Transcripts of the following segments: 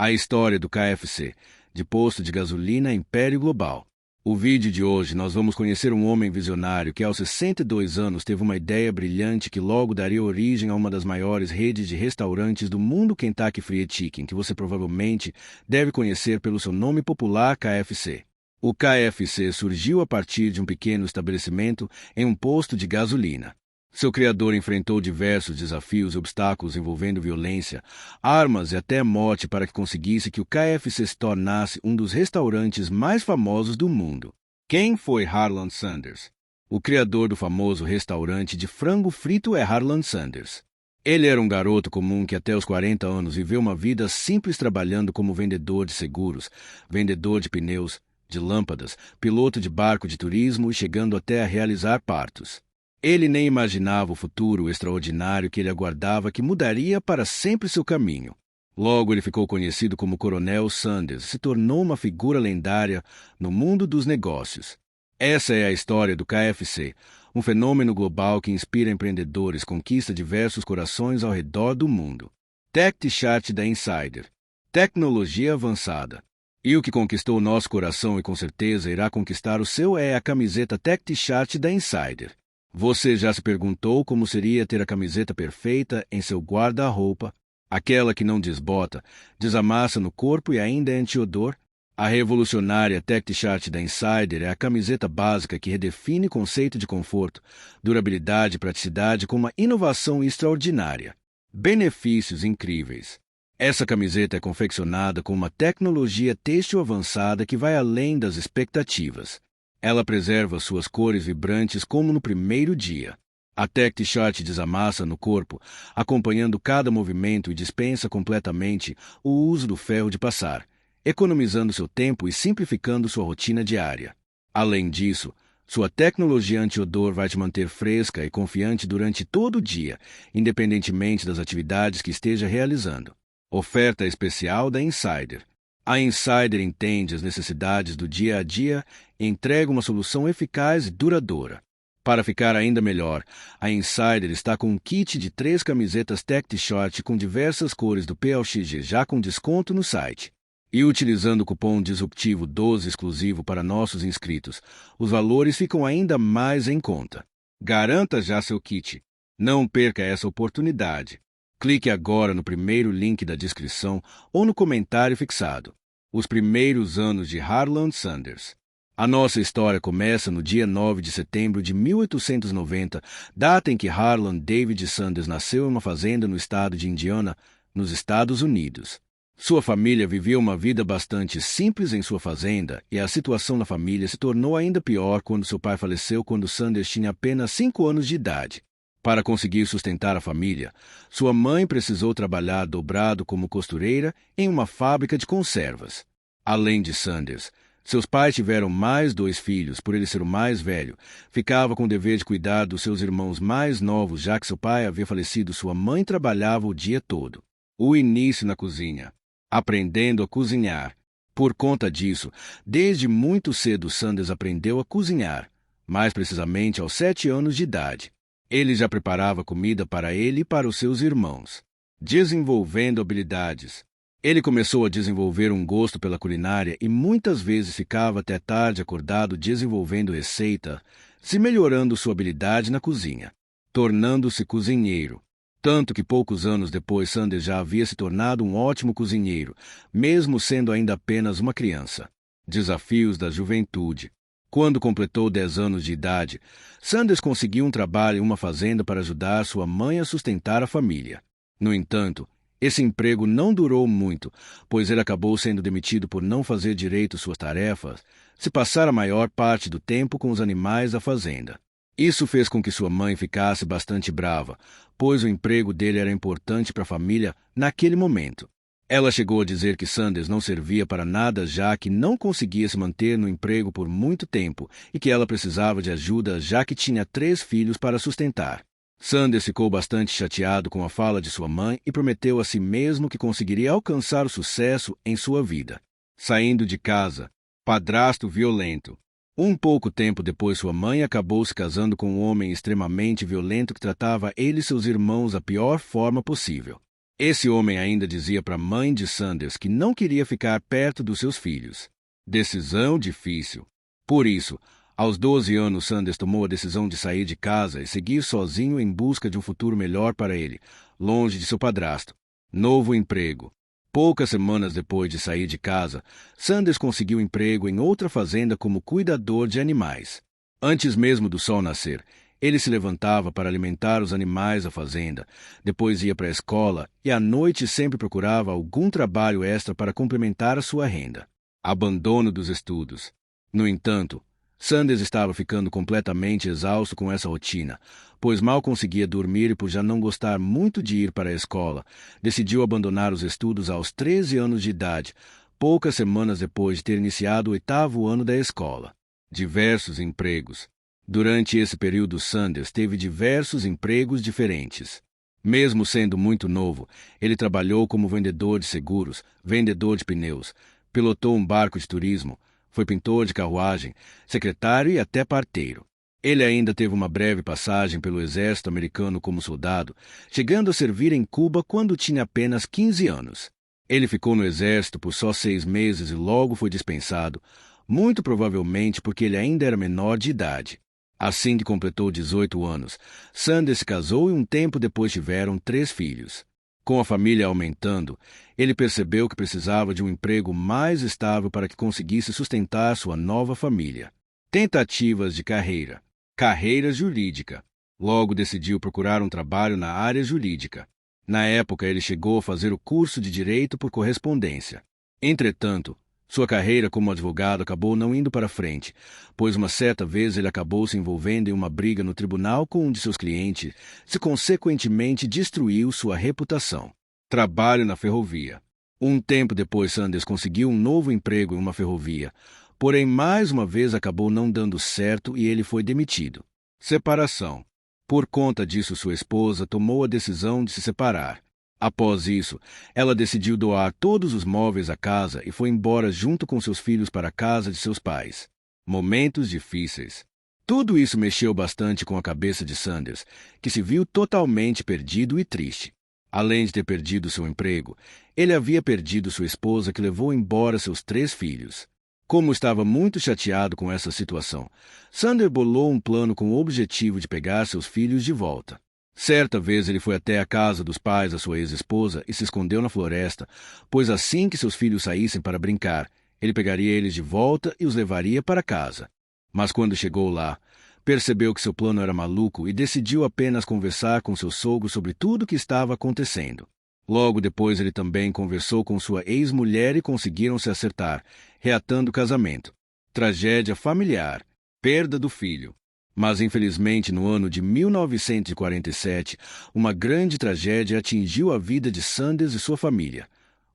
A história do KFC, de posto de gasolina a império global. O vídeo de hoje nós vamos conhecer um homem visionário que aos 62 anos teve uma ideia brilhante que logo daria origem a uma das maiores redes de restaurantes do mundo, Kentucky Fried Chicken, que você provavelmente deve conhecer pelo seu nome popular KFC. O KFC surgiu a partir de um pequeno estabelecimento em um posto de gasolina. Seu criador enfrentou diversos desafios e obstáculos envolvendo violência, armas e até morte para que conseguisse que o KFC se tornasse um dos restaurantes mais famosos do mundo. Quem foi Harlan Sanders? O criador do famoso restaurante de frango frito é Harlan Sanders. Ele era um garoto comum que até os 40 anos viveu uma vida simples trabalhando como vendedor de seguros, vendedor de pneus, de lâmpadas, piloto de barco de turismo e chegando até a realizar partos. Ele nem imaginava o futuro extraordinário que ele aguardava que mudaria para sempre seu caminho. Logo ele ficou conhecido como Coronel Sanders e se tornou uma figura lendária no mundo dos negócios. Essa é a história do KFC, um fenômeno global que inspira empreendedores, conquista diversos corações ao redor do mundo. Tech T-shirt da Insider. Tecnologia avançada. E o que conquistou nosso coração e com certeza irá conquistar o seu é a camiseta Tech T-shirt da Insider. Você já se perguntou como seria ter a camiseta perfeita em seu guarda-roupa? Aquela que não desbota, desamassa no corpo e ainda é anti-odor? A revolucionária Tech T-shirt da Insider é a camiseta básica que redefine o conceito de conforto, durabilidade e praticidade com uma inovação extraordinária. Benefícios incríveis. Essa camiseta é confeccionada com uma tecnologia têxtil avançada que vai além das expectativas. Ela preserva suas cores vibrantes como no primeiro dia. A Tech T-shirt desamassa no corpo, acompanhando cada movimento e dispensa completamente o uso do ferro de passar, economizando seu tempo e simplificando sua rotina diária. Além disso, sua tecnologia anti-odor vai te manter fresca e confiante durante todo o dia, independentemente das atividades que esteja realizando. Oferta especial da Insider. A Insider entende as necessidades do dia a dia e entrega uma solução eficaz e duradoura. Para ficar ainda melhor, a Insider está com um kit de 3 camisetas Tech T-shirt com diversas cores do PLXG já com desconto no site. E utilizando o cupom Disruptivo 12 exclusivo para nossos inscritos, os valores ficam ainda mais em conta. Garanta já seu kit. Não perca essa oportunidade. Clique agora no primeiro link da descrição ou no comentário fixado. Os primeiros anos de Harlan Sanders. A nossa história começa no dia 9 de setembro de 1890, data em que Harlan David Sanders nasceu em uma fazenda no estado de Indiana, nos Estados Unidos. Sua família vivia uma vida bastante simples em sua fazenda e a situação na família se tornou ainda pior quando seu pai faleceu quando Sanders tinha apenas 5 anos de idade. Para conseguir sustentar a família, sua mãe precisou trabalhar dobrado como costureira em uma fábrica de conservas. Além de Sanders, seus pais tiveram mais 2 filhos, por ele ser o mais velho. Ficava com o dever de cuidar dos seus irmãos mais novos, já que seu pai havia falecido, sua mãe trabalhava o dia todo. O início na cozinha. Aprendendo a cozinhar. Por conta disso, desde muito cedo Sanders aprendeu a cozinhar, mais precisamente aos 7 anos de idade. Ele já preparava comida para ele e para os seus irmãos. Desenvolvendo habilidades. Ele começou a desenvolver um gosto pela culinária e muitas vezes ficava até tarde acordado desenvolvendo receita, se melhorando sua habilidade na cozinha, tornando-se cozinheiro. Tanto que poucos anos depois Sanders já havia se tornado um ótimo cozinheiro, mesmo sendo ainda apenas uma criança. Desafios da juventude. Quando completou 10 anos de idade, Sanders conseguiu um trabalho em uma fazenda para ajudar sua mãe a sustentar a família. No entanto, esse emprego não durou muito, pois ele acabou sendo demitido por não fazer direito suas tarefas, se passar a maior parte do tempo com os animais da fazenda. Isso fez com que sua mãe ficasse bastante brava, pois o emprego dele era importante para a família naquele momento. Ela chegou a dizer que Sanders não servia para nada já que não conseguia se manter no emprego por muito tempo e que ela precisava de ajuda já que tinha 3 filhos para sustentar. Sanders ficou bastante chateado com a fala de sua mãe e prometeu a si mesmo que conseguiria alcançar o sucesso em sua vida. Saindo de casa. Padrasto violento. Um pouco tempo depois, sua mãe acabou se casando com um homem extremamente violento que tratava ele e seus irmãos da pior forma possível. Esse homem ainda dizia para a mãe de Sanders que não queria ficar perto dos seus filhos. Decisão difícil. Por isso, aos 12 anos, Sanders tomou a decisão de sair de casa e seguir sozinho em busca de um futuro melhor para ele, longe de seu padrasto. Novo emprego. Poucas semanas depois de sair de casa, Sanders conseguiu emprego em outra fazenda como cuidador de animais. Antes mesmo do sol nascer, ele se levantava para alimentar os animais da fazenda, depois ia para a escola e à noite sempre procurava algum trabalho extra para complementar a sua renda. Abandono dos estudos. No entanto, Sanders estava ficando completamente exausto com essa rotina, pois mal conseguia dormir e por já não gostar muito de ir para a escola, decidiu abandonar os estudos aos 13 anos de idade, poucas semanas depois de ter iniciado o 8º ano da escola. Diversos empregos. Durante esse período, Sanders teve diversos empregos diferentes. Mesmo sendo muito novo, ele trabalhou como vendedor de seguros, vendedor de pneus, pilotou um barco de turismo, foi pintor de carruagem, secretário e até parteiro. Ele ainda teve uma breve passagem pelo exército americano como soldado, chegando a servir em Cuba quando tinha apenas 15 anos. Ele ficou no exército por só 6 meses e logo foi dispensado, muito provavelmente porque ele ainda era menor de idade. Assim que completou 18 anos, Sanders se casou e um tempo depois tiveram 3 filhos. Com a família aumentando, ele percebeu que precisava de um emprego mais estável para que conseguisse sustentar sua nova família. Tentativas de carreira. Carreira jurídica. Logo decidiu procurar um trabalho na área jurídica. Na época, ele chegou a fazer o curso de Direito por correspondência. Entretanto, sua carreira como advogado acabou não indo para frente, pois uma certa vez ele acabou se envolvendo em uma briga no tribunal com um de seus clientes e consequentemente destruiu sua reputação. Trabalho na ferrovia. Um tempo depois, Sanders conseguiu um novo emprego em uma ferrovia, porém mais uma vez acabou não dando certo e ele foi demitido. Separação. Por conta disso, sua esposa tomou a decisão de se separar. Após isso, ela decidiu doar todos os móveis à casa e foi embora junto com seus filhos para a casa de seus pais. Momentos difíceis. Tudo isso mexeu bastante com a cabeça de Sanders, que se viu totalmente perdido e triste. Além de ter perdido seu emprego, ele havia perdido sua esposa que levou embora seus 3 filhos. Como estava muito chateado com essa situação, Sanders bolou um plano com o objetivo de pegar seus filhos de volta. Certa vez ele foi até a casa dos pais da sua ex-esposa e se escondeu na floresta, pois assim que seus filhos saíssem para brincar, ele pegaria eles de volta e os levaria para casa. Mas quando chegou lá, percebeu que seu plano era maluco e decidiu apenas conversar com seu sogro sobre tudo o que estava acontecendo. Logo depois ele também conversou com sua ex-mulher e conseguiram se acertar, reatando o casamento. Tragédia familiar. Perda do filho. Mas, infelizmente, no ano de 1947, uma grande tragédia atingiu a vida de Sanders e sua família.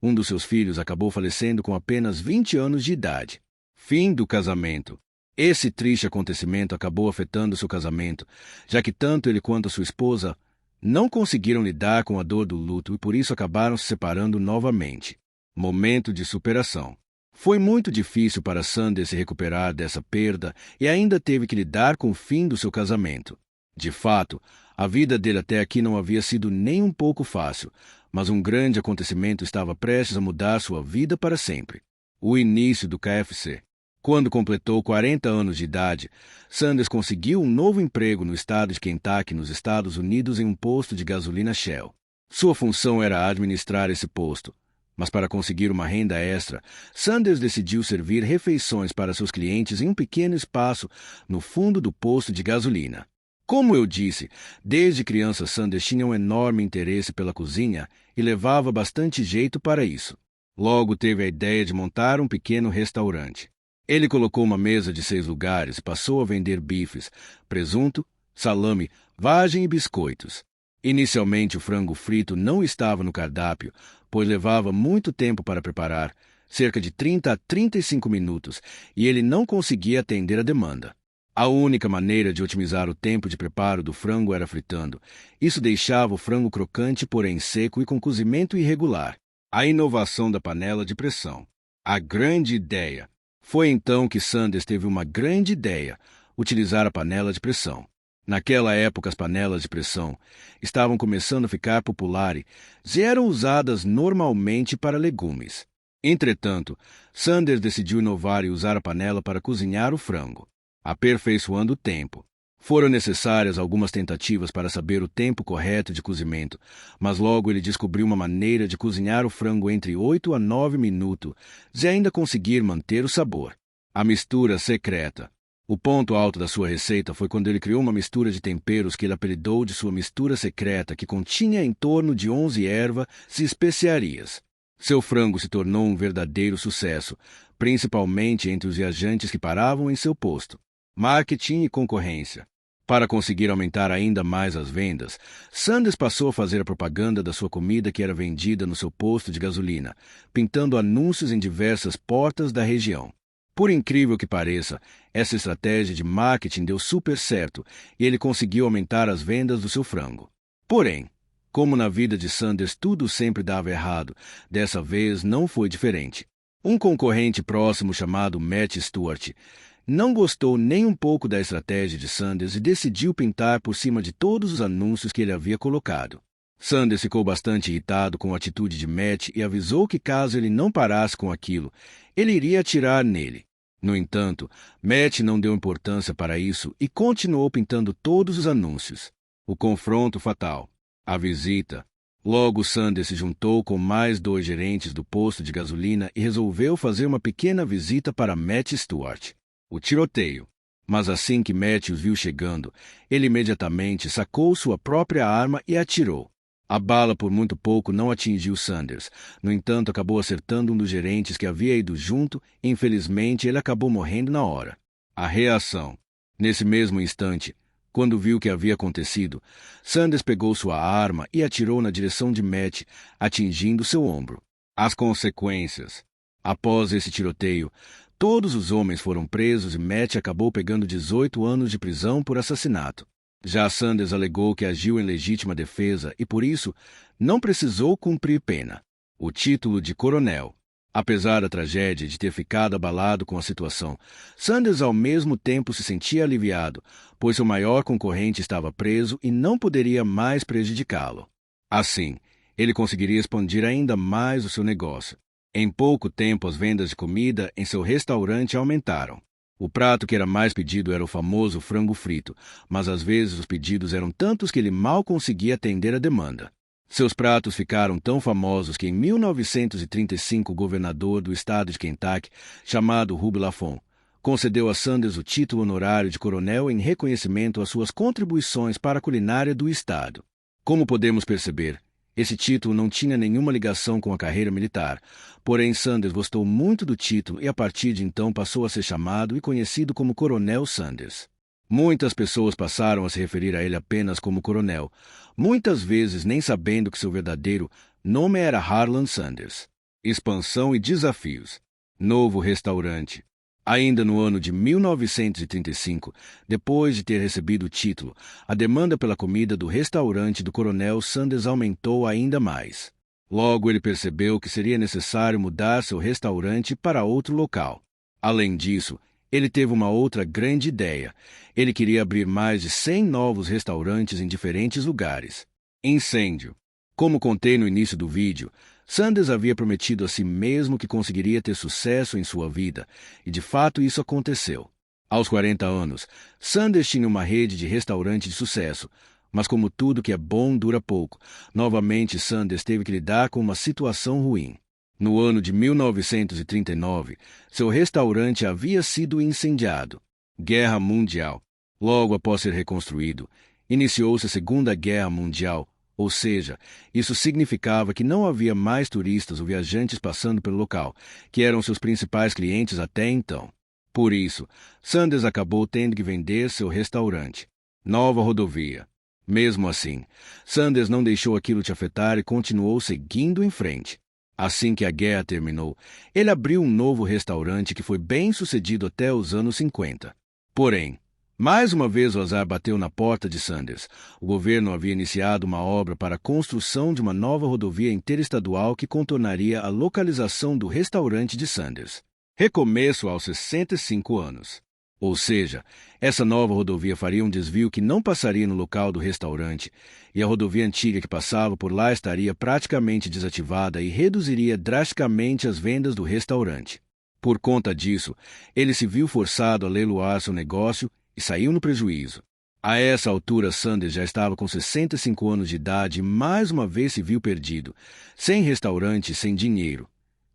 Um dos seus filhos acabou falecendo com apenas 20 anos de idade. Fim do casamento. Esse triste acontecimento acabou afetando seu casamento, já que tanto ele quanto a sua esposa não conseguiram lidar com a dor do luto e por isso acabaram se separando novamente. Momento de superação. Foi muito difícil para Sanders se recuperar dessa perda e ainda teve que lidar com o fim do seu casamento. De fato, a vida dele até aqui não havia sido nem um pouco fácil, mas um grande acontecimento estava prestes a mudar sua vida para sempre. O início do KFC. Quando completou 40 anos de idade, Sanders conseguiu um novo emprego no estado de Kentucky, nos Estados Unidos, em um posto de gasolina Shell. Sua função era administrar esse posto. Mas para conseguir uma renda extra, Sanders decidiu servir refeições para seus clientes em um pequeno espaço no fundo do posto de gasolina. Como eu disse, desde criança Sanders tinha um enorme interesse pela cozinha e levava bastante jeito para isso. Logo teve a ideia de montar um pequeno restaurante. Ele colocou uma mesa de 6 lugares e passou a vender bifes, presunto, salame, vagem e biscoitos. Inicialmente o frango frito não estava no cardápio, pois levava muito tempo para preparar, cerca de 30 a 35 minutos, e ele não conseguia atender a demanda. A única maneira de otimizar o tempo de preparo do frango era fritando. Isso deixava o frango crocante, porém seco e com cozimento irregular. A inovação da panela de pressão. A grande ideia. Foi então que Sanders teve uma grande ideia: utilizar a panela de pressão. Naquela época, as panelas de pressão estavam começando a ficar populares e eram usadas normalmente para legumes. Entretanto, Sanders decidiu inovar e usar a panela para cozinhar o frango, aperfeiçoando o tempo. Foram necessárias algumas tentativas para saber o tempo correto de cozimento, mas logo ele descobriu uma maneira de cozinhar o frango entre 8 a 9 minutos e ainda conseguir manter o sabor. A mistura secreta. O ponto alto da sua receita foi quando ele criou uma mistura de temperos que ele apelidou de sua mistura secreta, que continha em torno de 11 ervas e especiarias. Seu frango se tornou um verdadeiro sucesso, principalmente entre os viajantes que paravam em seu posto. Marketing e concorrência. Para conseguir aumentar ainda mais as vendas, Sanders passou a fazer a propaganda da sua comida que era vendida no seu posto de gasolina, pintando anúncios em diversas portas da região. Por incrível que pareça, essa estratégia de marketing deu super certo e ele conseguiu aumentar as vendas do seu frango. Porém, como na vida de Sanders tudo sempre dava errado, dessa vez não foi diferente. Um concorrente próximo chamado Matt Stewart não gostou nem um pouco da estratégia de Sanders e decidiu pintar por cima de todos os anúncios que ele havia colocado. Sanders ficou bastante irritado com a atitude de Matt e avisou que caso ele não parasse com aquilo, ele iria atirar nele. No entanto, Matt não deu importância para isso e continuou pintando todos os anúncios. O confronto fatal. A visita. Logo, Sanders se juntou com mais 2 gerentes do posto de gasolina e resolveu fazer uma pequena visita para Matt Stewart. O tiroteio. Mas assim que Matt os viu chegando, ele imediatamente sacou sua própria arma e atirou. A bala por muito pouco não atingiu Sanders. No entanto, acabou acertando um dos gerentes que havia ido junto e, infelizmente, ele acabou morrendo na hora. A reação. Nesse mesmo instante, quando viu o que havia acontecido, Sanders pegou sua arma e atirou na direção de Matt, atingindo seu ombro. As consequências. Após esse tiroteio, todos os homens foram presos e Matt acabou pegando 18 anos de prisão por assassinato. Já Sanders alegou que agiu em legítima defesa e, por isso, não precisou cumprir pena. O título de coronel. Apesar da tragédia de ter ficado abalado com a situação, Sanders ao mesmo tempo se sentia aliviado, pois seu maior concorrente estava preso e não poderia mais prejudicá-lo. Assim, ele conseguiria expandir ainda mais o seu negócio. Em pouco tempo, as vendas de comida em seu restaurante aumentaram. O prato que era mais pedido era o famoso frango frito, mas às vezes os pedidos eram tantos que ele mal conseguia atender a demanda. Seus pratos ficaram tão famosos que em 1935 o governador do estado de Kentucky, chamado Hugh Lafon, concedeu a Sanders o título honorário de coronel em reconhecimento às suas contribuições para a culinária do estado. Como podemos perceber, esse título não tinha nenhuma ligação com a carreira militar, porém Sanders gostou muito do título e a partir de então passou a ser chamado e conhecido como Coronel Sanders. Muitas pessoas passaram a se referir a ele apenas como coronel, muitas vezes nem sabendo que seu verdadeiro nome era Harlan Sanders. Expansão e desafios. Novo restaurante. Ainda no ano de 1935, depois de ter recebido o título, a demanda pela comida do restaurante do coronel Sanders aumentou ainda mais. Logo, ele percebeu que seria necessário mudar seu restaurante para outro local. Além disso, ele teve uma outra grande ideia. Ele queria abrir mais de 100 novos restaurantes em diferentes lugares. Incêndio. Como contei no início do vídeo, Sanders havia prometido a si mesmo que conseguiria ter sucesso em sua vida, e de fato isso aconteceu. Aos 40 anos, Sanders tinha uma rede de restaurante de sucesso, mas como tudo que é bom dura pouco, novamente Sanders teve que lidar com uma situação ruim. No ano de 1939, seu restaurante havia sido incendiado. Guerra Mundial. Logo após ser reconstruído, iniciou-se a Segunda Guerra Mundial, ou seja, isso significava que não havia mais turistas ou viajantes passando pelo local, que eram seus principais clientes até então. Por isso, Sanders acabou tendo que vender seu restaurante. Nova rodovia. Mesmo assim, Sanders não deixou aquilo te afetar e continuou seguindo em frente. Assim que a guerra terminou, ele abriu um novo restaurante que foi bem sucedido até os anos 50. Porém, mais uma vez o azar bateu na porta de Sanders. O governo havia iniciado uma obra para a construção de uma nova rodovia interestadual que contornaria a localização do restaurante de Sanders. Recomeço aos 65 anos. Ou seja, essa nova rodovia faria um desvio que não passaria no local do restaurante, e a rodovia antiga que passava por lá estaria praticamente desativada e reduziria drasticamente as vendas do restaurante. Por conta disso, ele se viu forçado a leiloar seu negócio e saiu no prejuízo. A essa altura, Sanders já estava com 65 anos de idade e mais uma vez se viu perdido, sem restaurante e sem dinheiro,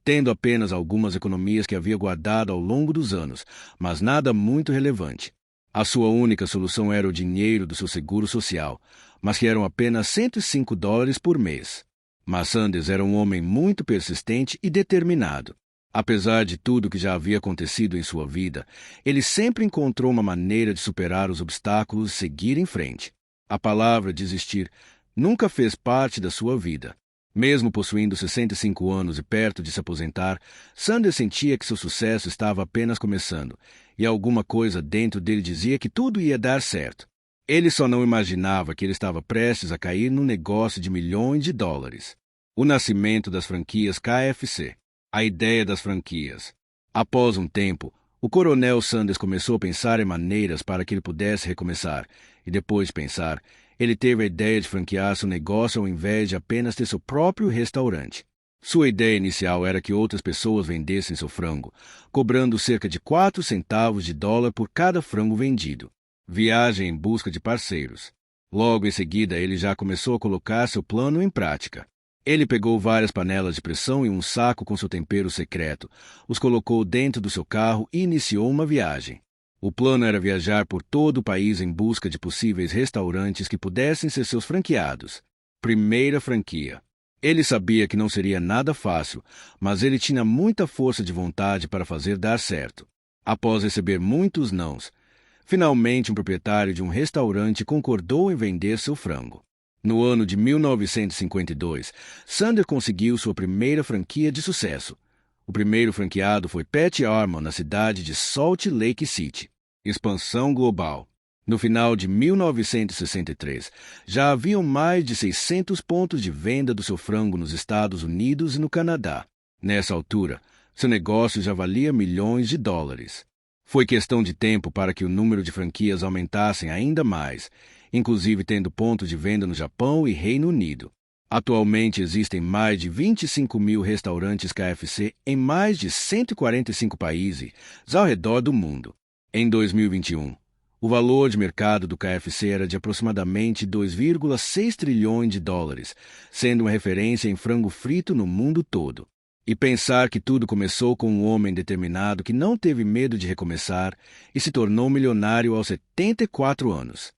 tendo apenas algumas economias que havia guardado ao longo dos anos, mas nada muito relevante. A sua única solução era o dinheiro do seu seguro social, mas que eram apenas $105 por mês. Mas Sanders era um homem muito persistente e determinado. Apesar de tudo que já havia acontecido em sua vida, ele sempre encontrou uma maneira de superar os obstáculos e seguir em frente. A palavra desistir nunca fez parte da sua vida. Mesmo possuindo 65 anos e perto de se aposentar, Sanders sentia que seu sucesso estava apenas começando, e alguma coisa dentro dele dizia que tudo ia dar certo. Ele só não imaginava que ele estava prestes a cair num negócio de milhões de dólares. O nascimento das franquias KFC. A ideia das franquias. Após um tempo, o coronel Sanders começou a pensar em maneiras para que ele pudesse recomeçar, e depois de pensar, ele teve a ideia de franquear seu negócio ao invés de apenas ter seu próprio restaurante. Sua ideia inicial era que outras pessoas vendessem seu frango, cobrando cerca de 4 centavos de dólar por cada frango vendido. Viagem em busca de parceiros. Logo em seguida, ele já começou a colocar seu plano em prática. Ele pegou várias panelas de pressão e um saco com seu tempero secreto, os colocou dentro do seu carro e iniciou uma viagem. O plano era viajar por todo o país em busca de possíveis restaurantes que pudessem ser seus franqueados. Primeira franquia. Ele sabia que não seria nada fácil, mas ele tinha muita força de vontade para fazer dar certo. Após receber muitos nãos, finalmente um proprietário de um restaurante concordou em vender seu frango. No ano de 1952, Sanders conseguiu sua primeira franquia de sucesso. O primeiro franqueado foi Pat Armon, na cidade de Salt Lake City. Expansão global. No final de 1963, já haviam mais de 600 pontos de venda do seu frango nos Estados Unidos e no Canadá. Nessa altura, seu negócio já valia milhões de dólares. Foi questão de tempo para que o número de franquias aumentassem ainda mais, inclusive tendo pontos de venda no Japão e Reino Unido. Atualmente existem mais de 25 mil restaurantes KFC em mais de 145 países ao redor do mundo. Em 2021, o valor de mercado do KFC era de aproximadamente 2,6 trilhões de dólares, sendo uma referência em frango frito no mundo todo. E pensar que tudo começou com um homem determinado que não teve medo de recomeçar e se tornou milionário aos 74 anos.